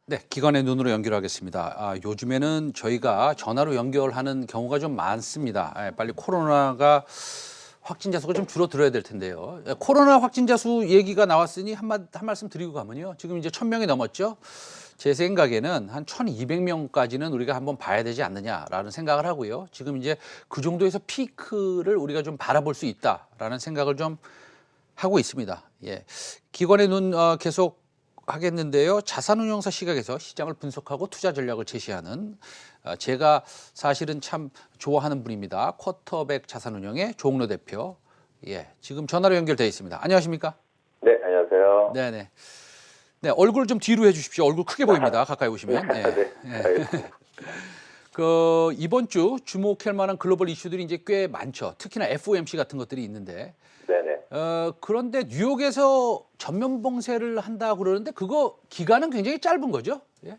네, 기관의 눈으로 연결하겠습니다. 요즘에는 저희가 전화로 연결하는 경우가 좀 많습니다. 빨리 코로나가 확진자 수가 좀 줄어들어야 될 텐데요. 코로나 확진자 수 얘기가 나왔으니 한 말씀 드리고 가면요. 지금 이제 1,000명이 넘었죠. 제 생각에는 한 1,200명까지는 우리가 한번 봐야 되지 않느냐라는 생각을 하고요. 지금 이제 그 정도에서 피크를 우리가 좀 바라볼 수 있다라는 생각을 좀 하고 있습니다. 예. 기관의 눈 계속 하겠는데요. 자산운용사 시각에서 시장을 분석하고 투자 전략을 제시하는 제가 사실은 참 좋아하는 분입니다. 쿼터백 자산운용의 조홍로 대표. 예, 지금 전화로 연결되어 있습니다. 안녕하십니까? 네, 안녕하세요. 네네. 네, 얼굴 좀 뒤로 해주십시오. 얼굴 크게 보입니다. 가까이 오시면. 예. 네, 예. 알겠습니다. 이번 주 주목할 만한 글로벌 이슈들이 이제 꽤 많죠. 특히나 FOMC 같은 것들이 있는데. 네네. 그런데 뉴욕에서 전면 봉쇄를 한다 그러는데 그거 기간은 굉장히 짧은 거죠? 예?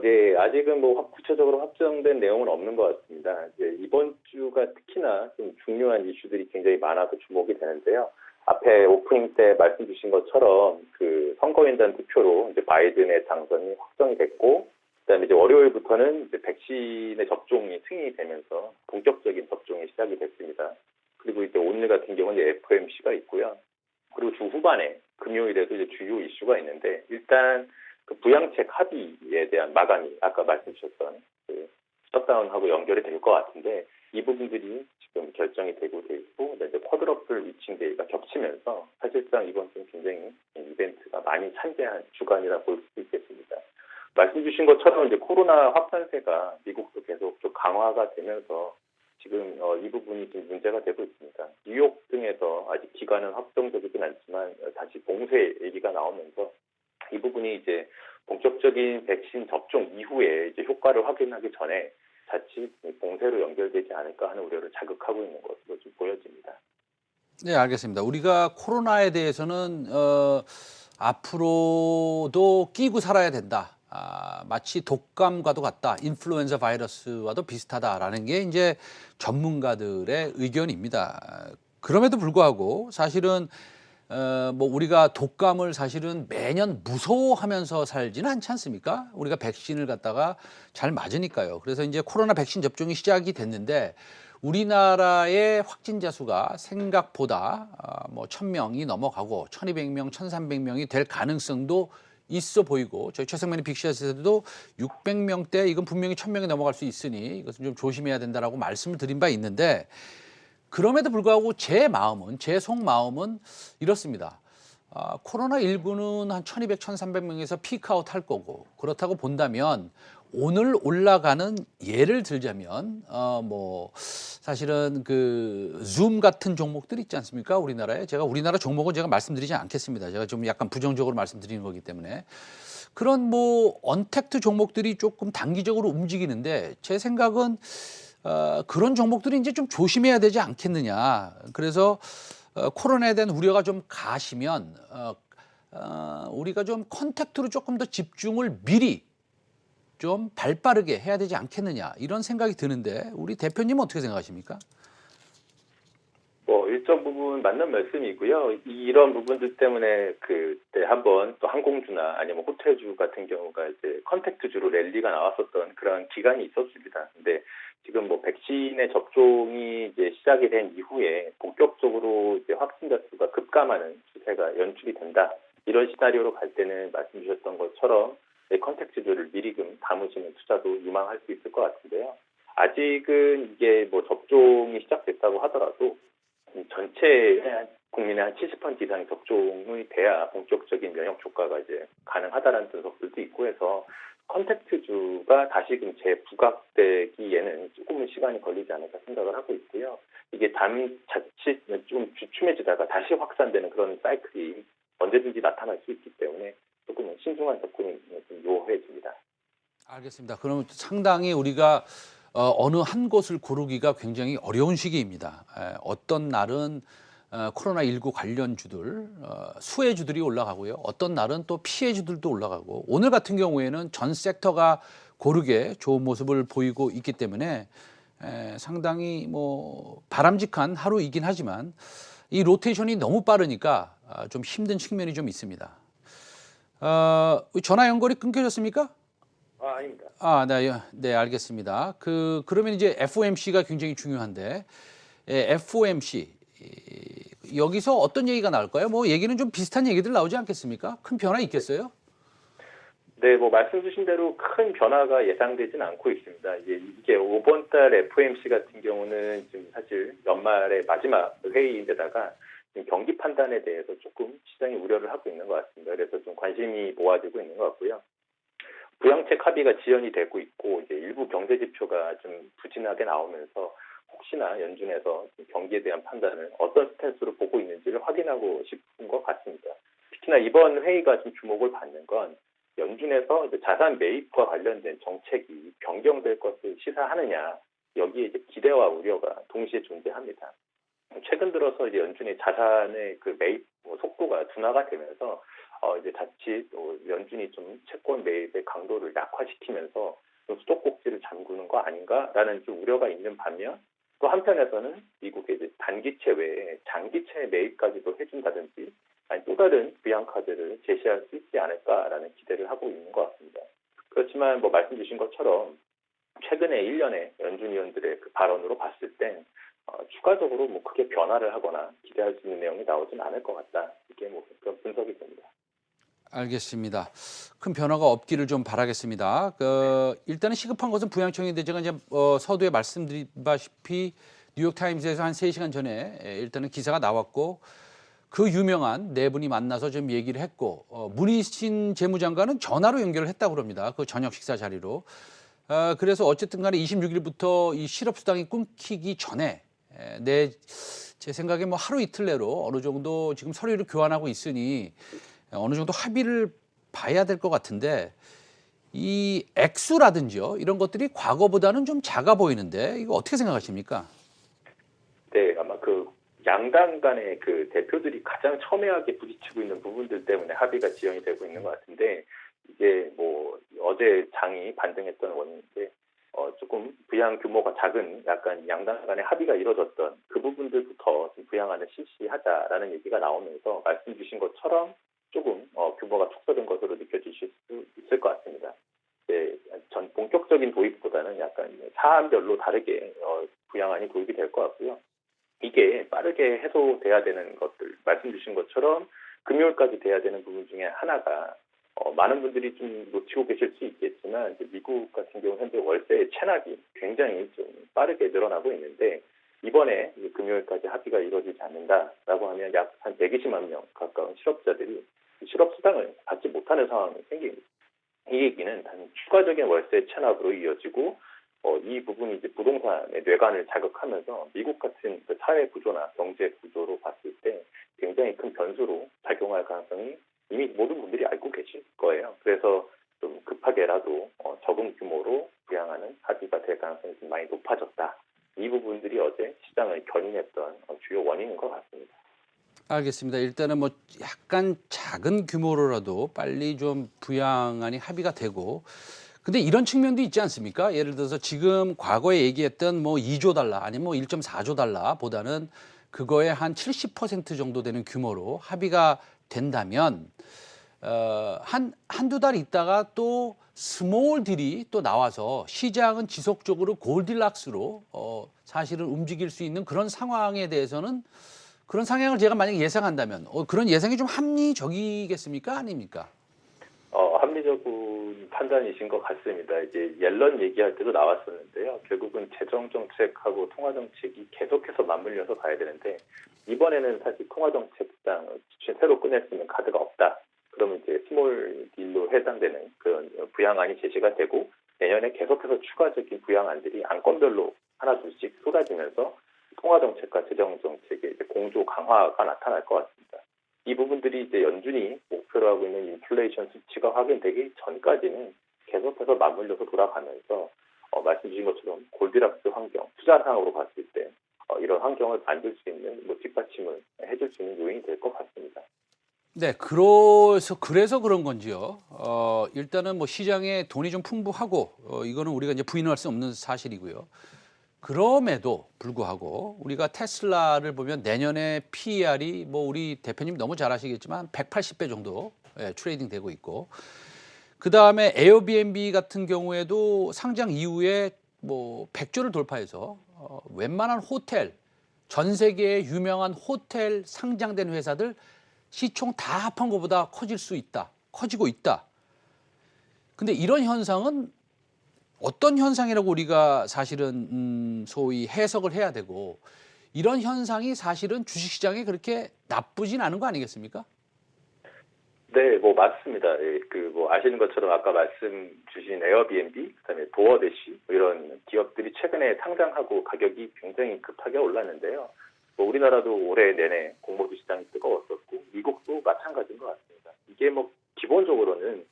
네, 아직은 뭐 구체적으로 확정된 내용은 없는 것 같습니다. 이제 이번 주가 특히나 좀 중요한 이슈들이 굉장히 많아서 주목이 되는데요. 앞에 오프닝 때 말씀 주신 것처럼 그 선거인단 투표로 이제 바이든의 당선이 확정이 됐고, 그다음에 이제 월요일부터는 이제 백신의 접종이 승인이 되면서 본격적인 접종이 시작이 됐습니다. 그리고 이제 오늘 같은 경우는 이제 FOMC가 있고요. 그리고 주 후반에 금요일에도 이제 주요 이슈가 있는데, 일단 그 부양책 합의에 대한 마감이 아까 말씀 주셨던 그 셧다운하고 연결이 될 것 같은데, 이 부분들이 지금 결정이 되고 있고, 이제 쿼드러플 위칭 데이가 겹치면서 사실상 이번 좀 굉장히 이벤트가 많이 참대한 주간이라 볼 수 있겠습니다. 말씀 주신 것처럼 이제 코로나 확산세가 미국도 계속 좀 강화가 되면서 지금 이 부분이 좀 문제가 되고 있습니다. 뉴욕 등에서 아직 기간은 확정적이진 않지만 다시 봉쇄 얘기가 나오면서 이 부분이 이제 본격적인 백신 접종 이후에 이제 효과를 확인하기 전에 자칫 봉쇄로 연결되지 않을까 하는 우려를 자극하고 있는 것으로 좀 보여집니다. 네, 알겠습니다. 우리가 코로나에 대해서는 앞으로도 끼고 살아야 된다. 마치 독감과도 같다. 인플루엔자 바이러스와도 비슷하다라는 게 이제 전문가들의 의견입니다. 그럼에도 불구하고 사실은 뭐 우리가 독감을 사실은 매년 무서워하면서 살지는 않지 않습니까? 우리가 백신을 갖다가 잘 맞으니까요. 그래서 이제 코로나 백신 접종이 시작이 됐는데 우리나라의 확진자 수가 생각보다 뭐 1,000명이 넘어가고 1,200명, 1,300명이 될 가능성도 있어 보이고 저희 최승만의 빅샷에서도 600명대 이건 분명히 1,000명이 넘어갈 수 있으니 이것은 좀 조심해야 된다라고 말씀을 드린 바 있는데 그럼에도 불구하고 제 속마음은 이렇습니다. 코로나19는 한 1,200, 1,300명에서 피크아웃 할 거고 그렇다고 본다면 오늘 올라가는 예를 들자면 뭐 사실은 그 줌 같은 종목들 있지 않습니까? 우리나라에 제가 우리나라 종목은 제가 말씀드리지 않겠습니다. 제가 좀 약간 부정적으로 말씀드리는 거기 때문에 그런 뭐 언택트 종목들이 조금 단기적으로 움직이는데 제 생각은 그런 종목들이 이제 좀 조심해야 되지 않겠느냐. 그래서 코로나에 대한 우려가 좀 가시면 우리가 좀 컨택트로 조금 더 집중을 미리 좀 발빠르게 해야 되지 않겠느냐 이런 생각이 드는데 우리 대표님 어떻게 생각하십니까? 뭐 일정 부분 맞는 말씀이고요. 이런 부분들 때문에 그때 한번 또 항공주나 아니면 호텔주 같은 경우가 이제 컨택트주로 랠리가 나왔었던 그런 기간이 있었습니다. 근데 지금 뭐 백신의 접종이 이제 시작이 된 이후에 본격적으로 이제 확진자 수가 급감하는 추세가 연출이 된다. 이런 시나리오로 갈 때는 말씀 주셨던 것처럼 컨택트주를 미리 좀 담으시는 투자도 유망할 수 있을 것 같은데요. 아직은 이게 뭐 접종이 시작됐다고 하더라도 전체 국민의 한 70% 이상이 접종이 돼야 본격적인 면역 효과가 이제 가능하다라는 분석들도 있고 해서 컨택트주가 다시금 재부각되기에는 조금은 시간이 걸리지 않을까 생각을 하고 있고요. 이게 자칫 좀 주춤해지다가 다시 확산되는 그런 사이클이 언제든지 나타날 수 있기 때문에 조금은 신중한 접근이 좀 요해집니다. 알겠습니다. 그러면 상당히 우리가 어느 한 곳을 고르기가 굉장히 어려운 시기입니다. 어떤 날은 코로나19 관련주들, 수혜주들이 올라가고요. 어떤 날은 또 피해주들도 올라가고 오늘 같은 경우에는 전 섹터가 고르게 좋은 모습을 보이고 있기 때문에 상당히 뭐 바람직한 하루이긴 하지만 이 로테이션이 너무 빠르니까 좀 힘든 측면이 좀 있습니다. 전화 연결이 끊겨졌습니까? 아닙니다. 네, 알겠습니다. 그러면 이제 FOMC가 굉장히 중요한데, FOMC 여기서 어떤 얘기가 나올까요? 뭐 얘기는 좀 비슷한 얘기들 나오지 않겠습니까? 큰 변화 있겠어요? 네, 뭐 말씀 주신 대로 큰 변화가 예상되진 않고 있습니다. 이게 이번 달 FOMC 같은 경우는 지금 사실 연말의 마지막 회의인데다가 지금 경기 판단에 대해서 조금 시장이 우려를 하고 있는 것 같습니다. 그래서 좀 관심이 모아지고 있는 것 같고요. 부양책 합의가 지연이 되고 있고 이제 일부 경제 지표가 좀 부진하게 나오면서 혹시나 연준에서 경기에 대한 판단을 어떤 스탠스로 보고 있는지를 확인하고 싶은 것 같습니다. 특히나 이번 회의가 좀 주목을 받는 건 연준에서 이제 자산 매입과 관련된 정책이 변경될 것을 시사하느냐 여기에 이제 기대와 우려가 동시에 존재합니다. 최근 들어서 이제 연준의 자산의 그 매입 속도가 둔화가 되면서 이제 자칫 연준이 좀 채권 매입의 강도를 약화시키면서 좀 수도꼭지를 잠그는 거 아닌가라는 좀 우려가 있는 반면 또 한편에서는 미국의 이제 단기채 외에 장기채 매입까지도 해준다든지 아니 또 다른 부양카드를 제시할 수 있지 않을까라는 기대를 하고 있는 것 같습니다. 그렇지만 뭐 말씀 주신 것처럼 최근에 1년의 연준 위원들의 그 발언으로 봤을 땐 추가적으로 뭐 크게 변화를 하거나 기대할 수 있는 내용이 나오진 않을 것 같다. 이게 뭐 그런 분석이 됩니다. 알겠습니다. 큰 변화가 없기를 좀 바라겠습니다. 일단은 시급한 것은 부양청인데 제가 이제 서두에 말씀드렸다시피 뉴욕타임스에서 한 3시간 전에 일단은 기사가 나왔고 그 유명한 네 분이 만나서 좀 얘기를 했고 문희신 재무장관은 전화로 연결을 했다고 그럽니다. 그 저녁 식사 자리로. 그래서 어쨌든 간에 26일부터 이 실업수당이 끊기기 전에 제 생각에 뭐 하루 이틀 내로 어느 정도 지금 서류를 교환하고 있으니 어느 정도 합의를 봐야 될 것 같은데 이 액수라든지요 이런 것들이 과거보다는 좀 작아 보이는데 이거 어떻게 생각하십니까? 네, 아마 그 양당 간의 그 대표들이 가장 첨예하게 부딪히고 있는 부분들 때문에 합의가 지연이 되고 있는 것 같은데 이게 뭐 어제 장이 반등했던 원인인데 조금 부양 규모가 작은 약간 양당 간의 합의가 이루어졌던 그 부분들부터 좀 부양안을 실시하자라는 얘기가 나오면서 말씀 주신 것처럼 조금 규모가 축소된 것으로 느껴지실 수 있을 것 같습니다. 네, 전 본격적인 도입보다는 약간 사안별로 다르게 부양안이 도입이 될 것 같고요. 이게 빠르게 해소돼야 되는 것들 말씀 주신 것처럼 금요일까지 돼야 되는 부분 중에 하나가 많은 분들이 좀 놓치고 계실 수 있겠지만 이제 미국 같은 경우 현재 월세의 체납이 굉장히 좀 빠르게 늘어나고 있는데 이번에 금요일까지 합의가 이루어지지 않는다라고 하면 약 한 120만 명 가까운 실업자들이 실업수당을 받지 못하는 상황이 생깁니다. 이 얘기는 단 추가적인 월세 체납으로 이어지고 이 부분이 이제 부동산의 뇌관을 자극하면서 미국 같은 그 사회 구조나 경제 구조로 봤을 때 굉장히 큰 변수로 작용할 가능성이 이미 모든 분들이 알고 계실 거예요. 그래서 좀 급하게라도 적은 규모로 부양하는 합의가 될 가능성이 좀 많이 높아졌다. 이 부분들이 어제 시장을 견인했던 주요 원인인 것 같습니다. 알겠습니다. 일단은 뭐 약간 작은 규모로라도 빨리 좀 부양안이 합의가 되고 근데 이런 측면도 있지 않습니까? 예를 들어서 지금 과거에 얘기했던 뭐 2조 달러 아니면 뭐 1.4조 달러보다는 그거의 한 70% 정도 되는 규모로 합의가 된다면 한두 달 있다가 또 스몰 딜이 또 나와서 시장은 지속적으로 골딜락스로 사실은 움직일 수 있는 그런 상황에 대해서는 그런 상황을 제가 만약에 예상한다면 그런 예상이 좀 합리적이겠습니까? 아닙니까? 합리적인 판단이신 것 같습니다. 이제 옐런 얘기할 때도 나왔었는데요. 결국은 재정 정책하고 통화 정책이 계속해서 맞물려서 가야 되는데 이번에는 사실 통화 정책상 새로 꺼낼 수 있는 카드가 없다. 그러면 이제 스몰 딜로 해당되는 그런 부양안이 제시가 되고 내년에 계속해서 추가적인 부양안들이 안건별로 하나 둘씩 쏟아지면서 통화 정책과 재정 정책의 이제 공조 강화가 나타날 것 같습니다. 이 부분들이 이제 연준이 목표로 하고 있는 인플레이션 수치가 확인되기 전까지는 계속해서 맞물려서 돌아가면서 말씀 주신 것처럼 골디락스 환경, 투자 상황으로 봤을 때 이런 환경을 만들 수 있는 뭐 뒷받침을 해줄 수 있는 요인이 될 것 같습니다. 네, 그래서 그런 건지요. 일단은 뭐 시장에 돈이 좀 풍부하고 이거는 우리가 이제 부인할 수 없는 사실이고요. 그럼에도 불구하고 우리가 테슬라를 보면 내년에 PER이 뭐 우리 대표님 너무 잘 아시겠지만 180배 정도 트레이딩 되고 있고, 그 다음에 에어비앤비 같은 경우에도 상장 이후에 뭐 100조를 돌파해서 웬만한 호텔, 전 세계의 유명한 호텔 상장된 회사들 시총 다 합한 것보다 커질 수 있다, 커지고 있다. 근데 이런 현상은 어떤 현상이라고 우리가 사실은 소위 해석을 해야 되고, 이런 현상이 사실은 주식시장에 그렇게 나쁘진 않은 거 아니겠습니까? 네, 뭐 맞습니다. 예, 뭐 아시는 것처럼 아까 말씀 주신 에어비앤비, 그다음에 도어대시 뭐 이런 기업들이 최근에 상장하고 가격이 굉장히 급하게 올랐는데요. 뭐 우리나라도 올해 내내 공모주 시장이 뜨거웠었고 미국도 마찬가지인 것 같습니다. 이게 뭐 기본적으로는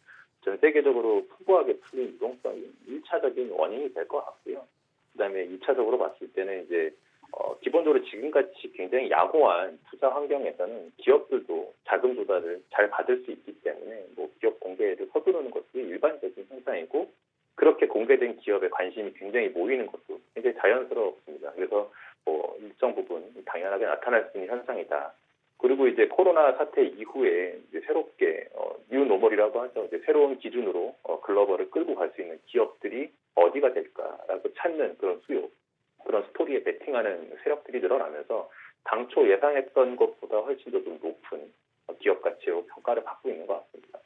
전 세계적으로 풍부하게 풀린 유동성이 1차적인 원인이 될 것 같고요. 그다음에 2차적으로 봤을 때는 이제 기본적으로 지금같이 굉장히 양호한 투자 환경에서는 기업들도 자금 조달을 잘 받을 수 있기 때문에 뭐 기업 공개를 서두르는 것이 일반적인 현상이고, 그렇게 공개된 기업에 관심이 굉장히 모이는 것도 굉장히 자연스럽습니다. 그래서 뭐 일정 부분 당연하게 나타날 수 있는 현상이다. 그리고 이제 코로나 사태 이후에 이제 새롭게 뉴 노멀이라고 하죠. 이제 새로운 기준으로 글로벌을 끌고 갈 수 있는 기업들이 어디가 될까라고 찾는 그런 수요, 그런 스토리에 베팅하는 세력들이 늘어나면서 당초 예상했던 것보다 훨씬 더 좀 높은 기업 가치로 평가를 받고 있는 것 같습니다.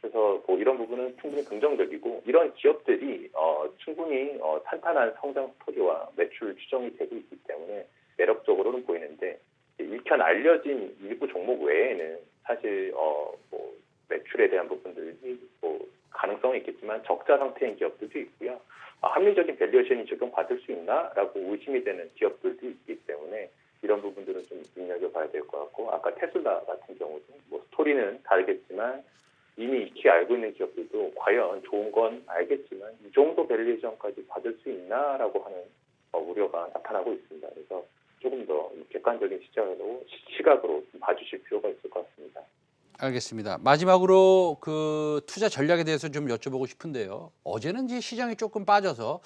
그래서 뭐 이런 부분은 충분히 긍정적이고, 이런 기업들이 충분히 탄탄한 성장 스토리와 매출 추정이 되고 있기 때문에 매력적으로는 보이는데, 일견 알려진 일부 종목 외에는 사실 뭐 매출에 대한 부분들이 뭐 가능성은 있겠지만 적자 상태인 기업들도 있고요. 합리적인 밸류에이션이 적용받을 수 있나라고 의심이 되는 기업들도 있기 때문에 이런 부분들은 좀 눈여겨봐야 될 것 같고, 아까 테슬라 같은 경우도 뭐 스토리는 다르겠지만 이미 익히 알고 있는 기업들도 과연 좋은 건 알겠지만 이 정도 밸류에이션까지 받을 수 있나라고 하는 우려가 나타나고 있습니다. 그래서 조금 더 객관적인 시각으로 좀 봐주실 필요가 있을 것 같습니다. 알겠습니다. 마지막으로 그 투자 전략에 대해서 좀 여쭤보고 싶은데요. 어제는 이제 시장이 조금 빠져서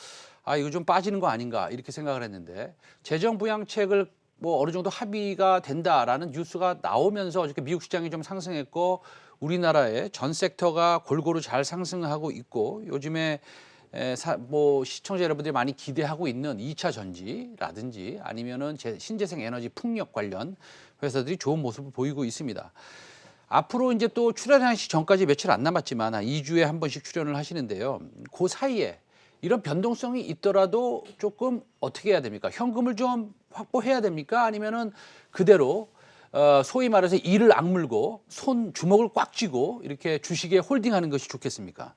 이거 좀 빠지는 거 아닌가 이렇게 생각을 했는데, 재정 부양책을 뭐 어느 정도 합의가 된다라는 뉴스가 나오면서 어저께 미국 시장이 좀 상승했고, 우리나라의 전 섹터가 골고루 잘 상승하고 있고, 요즘에 뭐 시청자 여러분들이 많이 기대하고 있는 2차 전지라든지 아니면은 신재생 에너지 풍력 관련 회사들이 좋은 모습을 보이고 있습니다. 앞으로 이제 또 출연하시 전까지 며칠 안 남았지만 한 2주에 한 번씩 출연을 하시는데요. 그 사이에 이런 변동성이 있더라도 조금 어떻게 해야 됩니까? 현금을 좀 확보해야 됩니까? 아니면은 그대로 소위 말해서 이를 악물고 주먹을 꽉 쥐고 이렇게 주식에 홀딩하는 것이 좋겠습니까?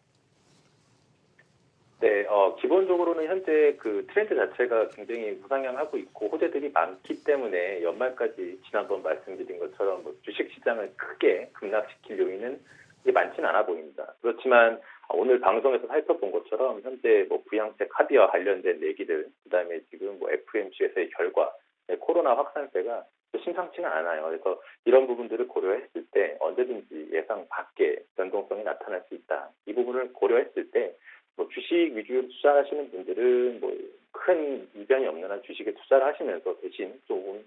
네, 기본적으로는 현재 그 트렌드 자체가 굉장히 우상향하고 있고 호재들이 많기 때문에 연말까지 지난번 말씀드린 것처럼 뭐 주식 시장을 크게 급락시킬 요인은 많지는 않아 보입니다. 그렇지만 오늘 방송에서 살펴본 것처럼 현재 뭐 부양책 합의와 관련된 얘기들, 그다음에 지금 뭐 FMC에서의 결과, 코로나 확산세가 심상치는 않아요. 그래서 이런 부분들을 고려했을 때 언제든지 예상 밖의 변동성이 나타날 수 있다. 이 부분을 고려했을 때 뭐 주식 위주로 투자하시는 분들은 뭐 큰 이변이 없는 한 주식에 투자를 하시면서 대신 조금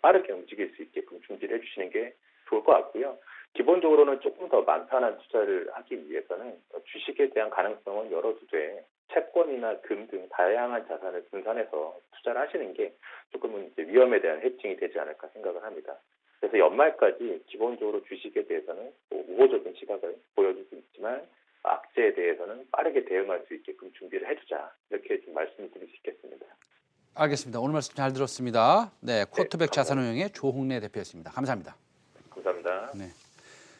빠르게 움직일 수 있게끔 준비를 해주시는 게 좋을 것 같고요. 기본적으로는 조금 더 만판한 투자를 하기 위해서는 주식에 대한 가능성은 열어두되 채권이나 금 등 다양한 자산을 분산해서 투자를 하시는 게 조금은 이제 위험에 대한 해칭이 되지 않을까 생각을 합니다. 그래서 연말까지 기본적으로 주식에 대해서는 뭐 우호적인 시각을 보여주고 있지만 악재에 대해서는 빠르게 대응할 수 있게끔 준비를 해두자, 이렇게 좀 말씀을 드릴 수 있겠습니다. 알겠습니다. 오늘 말씀 잘 들었습니다. 네, 네, 쿼터백 감사합니다. 자산운용의 조홍래 대표였습니다. 감사합니다. 감사합니다. 네.